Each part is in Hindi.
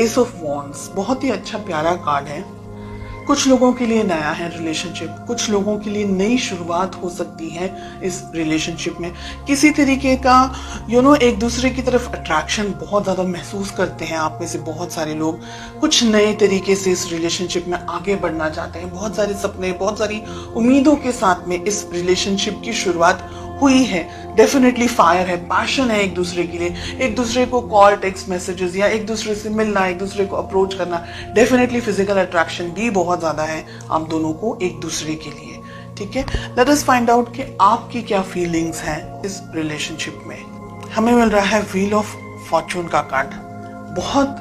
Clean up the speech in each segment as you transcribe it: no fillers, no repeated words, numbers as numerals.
एस ऑफ वॉन्ड्स बहुत ही अच्छा प्यारा कार्ड है। कुछ लोगों के लिए नया है रिलेशनशिप, कुछ लोगों के लिए नई शुरुआत हो सकती है इस रिलेशनशिप में। किसी तरीके का एक दूसरे की तरफ अट्रैक्शन बहुत ज़्यादा महसूस करते हैं आप में से बहुत सारे लोग। कुछ नए तरीके से इस रिलेशनशिप में आगे बढ़ना चाहते हैं। बहुत सारे सपने, बहुत सारी उम्मीदों के साथ में इस रिलेशनशिप की शुरुआत हुई है। डेफिनेटली फायर है, पैशन है एक दूसरे के लिए, एक दूसरे को कॉल, टेक्स्ट मैसेजेस या एक दूसरे से मिलना, एक दूसरे को अप्रोच करना। डेफिनेटली फिजिकल अट्रैक्शन भी बहुत ज्यादा है आप दोनों को एक दूसरे के लिए। ठीक है, लेट अस फाइंड आउट कि आपकी क्या फीलिंग्स हैं इस रिलेशनशिप में। हमें मिल रहा है व्हील ऑफ फॉर्चून का कार्ड। बहुत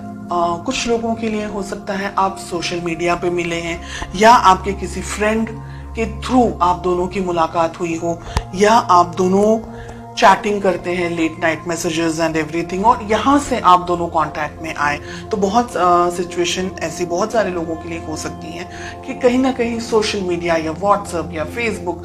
कुछ लोगों के लिए हो सकता है आप सोशल मीडिया पे मिले हैं या आपके किसी फ्रेंड के थ्रू आप दोनों की मुलाकात हुई हो, या आप दोनों चैटिंग करते हैं, late night messages and everything, और यहाँ से आप दोनों कांटेक्ट में आए। तो बहुत सिचुएशन ऐसी बहुत सारे लोगों के लिए हो सकती हैं कि कहीं ना कहीं सोशल मीडिया या व्हाट्सएप या फेसबुक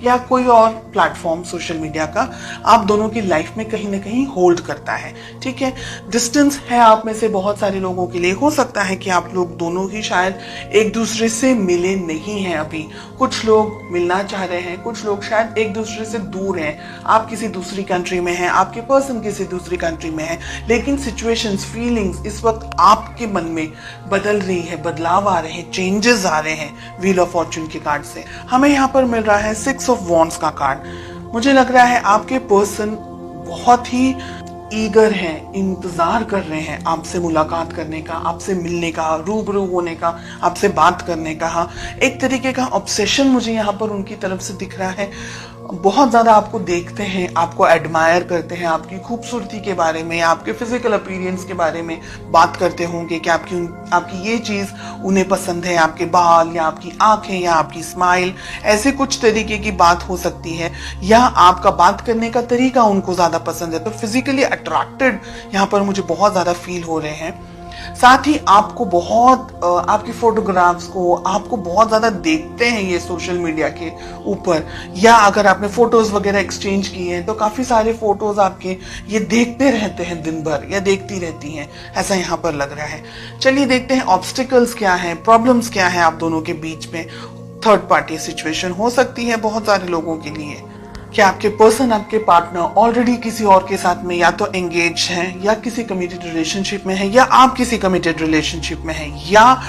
या कोई और प्लेटफॉर्म सोशल मीडिया का आप दोनों की लाइफ में कहीं ना कहीं होल्ड करता है। ठीक है, डिस्टेंस है आप में से बहुत सारे लोगों के लिए। हो सकता है कि आप लोग दोनों ही शायद एक दूसरे से मिले नहीं हैं अभी। कुछ लोग मिलना चाह रहे हैं, कुछ लोग शायद एक दूसरे से दूर हैं। आप किसी दूसरी कंट्री में हैं, आपके पर्सन किसी दूसरी कंट्री में है, लेकिन सिचुएशंस, फीलिंग्स इस वक्त आपके मन में बदल रही है, बदलाव आ रहे हैं, चेंजेस आ रहे हैं व्हील ऑफ फॉर्चून के कार्ड से। हमें यहाँ पर मिल रहा है 6 ऑफ वॉन्ड्स का कार्ड। मुझे लग रहा है आपके पर्सन बहुत ही ईगर हैं, इंतजार कर रहे हैं आपसे मुलाकात करने का, आपसे मिलने का, रूबरू होने का, आपसे बात करने का। एक तरीके का ऑब्सेशन मुझे यहाँ पर उनकी तरफ से दिख रहा है। बहुत ज्यादा आपको देखते हैं, आपको एडमायर करते हैं, आपकी खूबसूरती के बारे में, आपके फिजिकल अपीयरेंस के बारे में बात करते होंगे कि आपकी ये चीज उन्हें पसंद है, आपके बाल या आपकी आंखें या आपकी स्माइल, ऐसे कुछ तरीके की बात हो सकती है, या आपका बात करने का तरीका उनको ज्यादा पसंद है। तो फिजिकली अट्रैक्टेड यहाँ पर मुझे बहुत ज्यादा फील हो रहे हैं। साथ ही आपको बहुत आपकी फोटोग्राफ्स को आपको बहुत ज्यादा देखते हैं ये सोशल मीडिया के ऊपर, या अगर आपने फोटोज वगैरह एक्सचेंज किए हैं तो काफी सारे फोटोज आपके ये देखते रहते हैं दिन भर, या देखती रहती हैं, ऐसा यहाँ पर लग रहा है। चलिए देखते हैं ऑब्स्टिकल्स क्या है, प्रॉब्लम्स क्या है आप दोनों के बीच में। थर्ड पार्टी सिचुएशन हो सकती है बहुत सारे लोगों के लिए। कि आपके पर्सन, आपके पार्टनर ऑलरेडी किसी और के साथ में या तो एंगेज हैं, या किसी कमिटेड रिलेशनशिप में है, या आप किसी कमिटेड रिलेशनशिप में है, या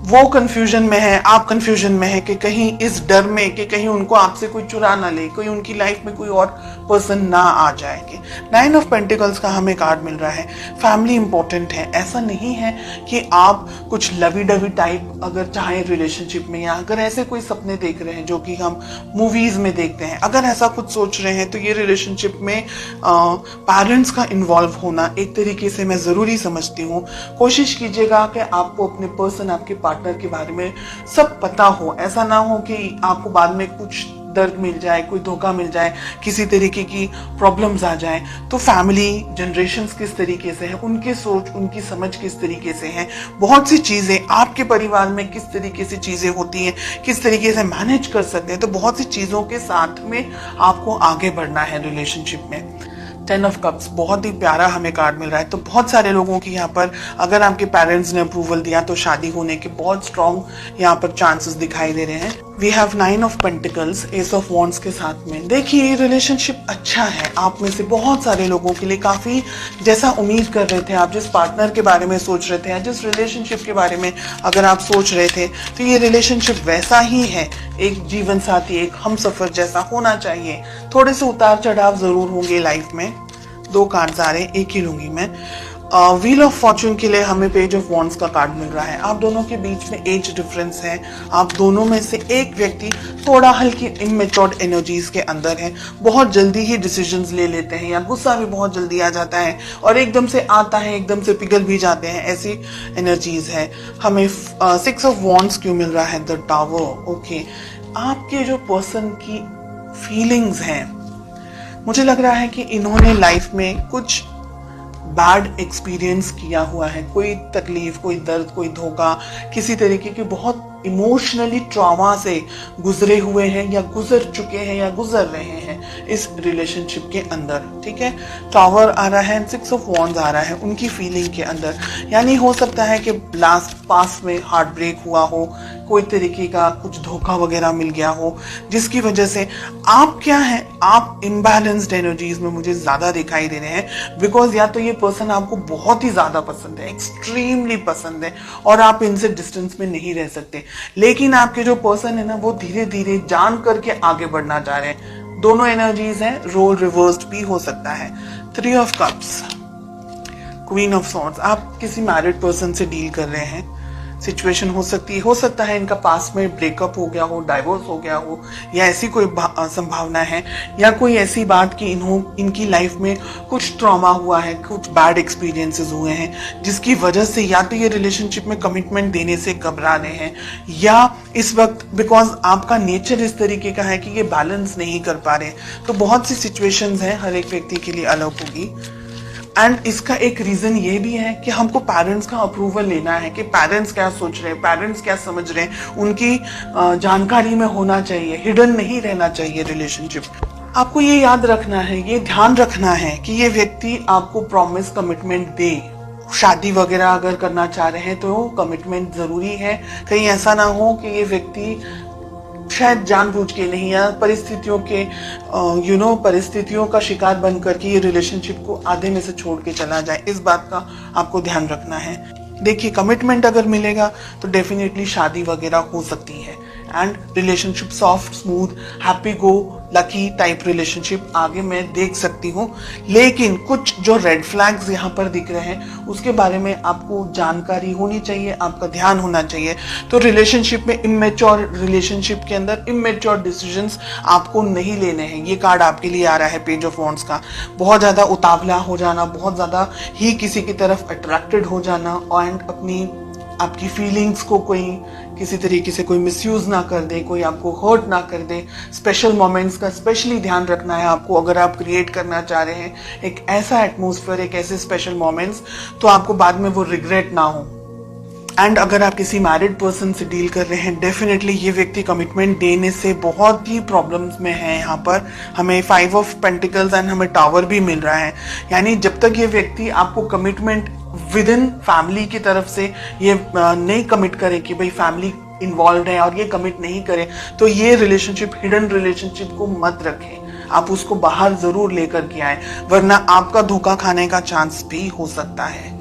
वो कंफ्यूजन में है, आप कंफ्यूजन में है कि कहीं इस डर में कि कहीं उनको आपसे कोई चुरा ना ले, कोई उनकी लाइफ में कोई और पर्सन ना आ जाएंगे। 9 ऑफ पेंटिकल्स का हमें कार्ड मिल रहा है। फैमिली इंपॉर्टेंट है। ऐसा नहीं है कि आप कुछ लवी डवी टाइप अगर चाहें रिलेशनशिप में, या अगर ऐसे कोई सपने देख रहे हैं जो कि हम मूवीज में देखते हैं, अगर ऐसा कुछ सोच रहे हैं तो ये रिलेशनशिप में पेरेंट्स का इन्वॉल्व होना एक तरीके से मैं जरूरी समझती हूँ। कोशिश कीजिएगा कि आपको अपने पर्सन, आपके पार्टनर के बारे में सब पता हो। ऐसा ना हो कि आपको बाद में कुछ दर्द मिल जाए, कोई धोखा मिल जाए, किसी तरीके की प्रॉब्लम्स आ जाए। तो फैमिली जनरेशंस किस तरीके से है, उनकी सोच, उनकी समझ किस तरीके से है, बहुत सी चीजें आपके परिवार में किस तरीके से चीजें होती हैं, किस तरीके से मैनेज कर सकते हैं, तो बहुत सी चीजों के साथ में आपको आगे बढ़ना है रिलेशनशिप में। 10 ऑफ कप्स बहुत ही प्यारा हमें कार्ड मिल रहा है। तो बहुत सारे लोगों की यहाँ पर अगर आपके पेरेंट्स ने अप्रूवल दिया तो शादी होने के बहुत स्ट्रॉन्ग यहाँ पर चांसेस दिखाई दे रहे हैं। We have 9 of pentacles, ace of wands के साथ में। देखिए ये रिलेशनशिप अच्छा है आप में से बहुत सारे लोगों के लिए, काफी जैसा उम्मीद कर रहे थे आप, जिस पार्टनर के बारे में सोच रहे थे या जिस रिलेशनशिप के बारे में अगर आप सोच रहे थे, तो ये रिलेशनशिप वैसा ही है। एक जीवन साथी, एक हमसफर जैसा होना चाहिए। थोड़े से उतार चढ़ाव जरूर होंगे लाइफ में। 2 कार्ड्स आ रहे हैं, एक ही लूंगी मैं। व्हील ऑफ फॉर्चून के लिए हमें पेज ऑफ वॉन्ड्स का कार्ड मिल रहा है। आप दोनों के बीच में एज डिफरेंस है। आप दोनों में से एक व्यक्ति थोड़ा हल्की इमेच्योर्ड एनर्जीज के अंदर है, बहुत जल्दी ही डिसीजंस ले लेते हैं, या गुस्सा भी बहुत जल्दी आ जाता है और एकदम से आता है, एकदम से पिघल भी जाते हैं, ऐसी एनर्जीज है। हमें 6 ऑफ वॉन्ड्स क्यों मिल रहा है? The tower. ओके, आपके जो पर्सन की फीलिंग्स हैं, मुझे लग रहा है कि इन्होंने लाइफ में कुछ बैड एक्सपीरियंस किया हुआ है, कोई तकलीफ, कोई दर्द, कोई धोखा, किसी तरीके की बहुत इमोशनली ट्रॉमा से गुजरे हुए हैं, या गुजर चुके हैं, या गुजर रहे हैं। इस रिलेशनशिप के अंदर, ठीक है। टावर आ रहा है, 6 ऑफ वॉन्ड्स आ रहा है उनकी फीलिंग के अंदर, यानी हो सकता है कि लास्ट पास में हार्ट ब्रेक हुआ हो, कोई तरीके का कुछ धोखा वगैरह मिल गया हो, जिसकी वजह से आप क्या है, आप इम्बैलेंस्ड एनर्जीज में मुझे ज्यादा दिखाई दे रहे हैं। बिकॉज या तो ये पर्सन आपको बहुत ही ज्यादा पसंद है, एक्सट्रीमली पसंद है, और आप इनसे डिस्टेंस में नहीं रह सकते, लेकिन आपके जो पर्सन है ना वो धीरे धीरे जान करके आगे बढ़ना चाह रहे हैं। दोनों एनर्जीज हैं, रोल रिवर्स्ड भी हो सकता है। 3 of cups, queen of swords, आप किसी मैरिड पर्सन से डील कर रहे हैं। सिचुएशन हो सकता है इनका पास में ब्रेकअप हो गया हो, डाइवोर्स हो गया हो, या ऐसी कोई संभावना है, या कोई ऐसी बात कि इनकी लाइफ में कुछ ट्रॉमा हुआ है, कुछ बैड एक्सपीरियंसेस हुए हैं, जिसकी वजह से या तो ये रिलेशनशिप में कमिटमेंट देने से घबरा रहे हैं, या इस वक्त बिकॉज आपका नेचर इस तरीके का है कि ये बैलेंस नहीं कर पा रहे। तो बहुत सी सिचुएशंस हैं, हर एक व्यक्ति के लिए अलग होगी। एंड इसका एक रीजन ये भी है कि हमको पेरेंट्स का अप्रूवल लेना है कि पेरेंट्स क्या सोच रहे हैं, पेरेंट्स क्या समझ रहे हैं, उनकी जानकारी में होना चाहिए, हिडन नहीं रहना चाहिए रिलेशनशिप। आपको ये याद रखना है, ये ध्यान रखना है कि ये व्यक्ति आपको प्रॉमिस कमिटमेंट दे। शादी वगैरह अगर करना चाह रहे हैं तो कमिटमेंट जरूरी है। कहीं ऐसा ना हो कि ये व्यक्ति शायद जानबूझ के नहीं, या परिस्थितियों के परिस्थितियों का शिकार बन करके ये रिलेशनशिप को आधे में से छोड़ के चला जाए। इस बात का आपको ध्यान रखना है। देखिए, कमिटमेंट अगर मिलेगा तो डेफिनेटली शादी वगैरह हो सकती है, and relationship soft, smooth, happy go lucky type relationship आगे मैं देख सकती हूँ। लेकिन कुछ जो रेड फ्लैग्स यहाँ पर दिख रहे हैं उसके बारे में आपको जानकारी होनी चाहिए, आपका ध्यान होना चाहिए। तो रिलेशनशिप में इमेच्योर, रिलेशनशिप के अंदर इमेच्योर डिसीजंस आपको नहीं लेने हैं। ये कार्ड आपके लिए आ रहा है, पेज ऑफ वॉन्ड्स का। बहुत ज्यादा उतावला हो जाना, बहुत ज्यादा ही किसी की तरफ अट्रैक्टेड हो जाना, एंड आपकी फीलिंग्स को कोई किसी तरीके से कोई मिसयूज ना कर दे, कोई आपको हर्ट ना कर दे। स्पेशल मोमेंट्स का स्पेशली ध्यान रखना है आपको। अगर आप क्रिएट करना चाह रहे हैं एक ऐसा एटमॉस्फेयर, एक ऐसे स्पेशल मोमेंट्स, तो आपको बाद में वो रिग्रेट ना हो। एंड अगर आप किसी मैरिड पर्सन से डील कर रहे हैं, डेफिनेटली ये व्यक्ति कमिटमेंट देने से बहुत ही प्रॉब्लम्स में है। यहाँ पर हमें 5 ऑफ पेंटिकल्स एंड हमें टावर भी मिल रहा है, यानी जब तक ये व्यक्ति आपको कमिटमेंट विद इन फैमिली की तरफ से ये नहीं कमिट करे कि भाई फैमिली इन्वॉल्व है और ये कमिट नहीं करे, तो ये रिलेशनशिप, हिडन रिलेशनशिप को मत रखें। आप उसको बाहर जरूर लेकर के आए, वरना आपका धोखा खाने का चांस भी हो सकता है।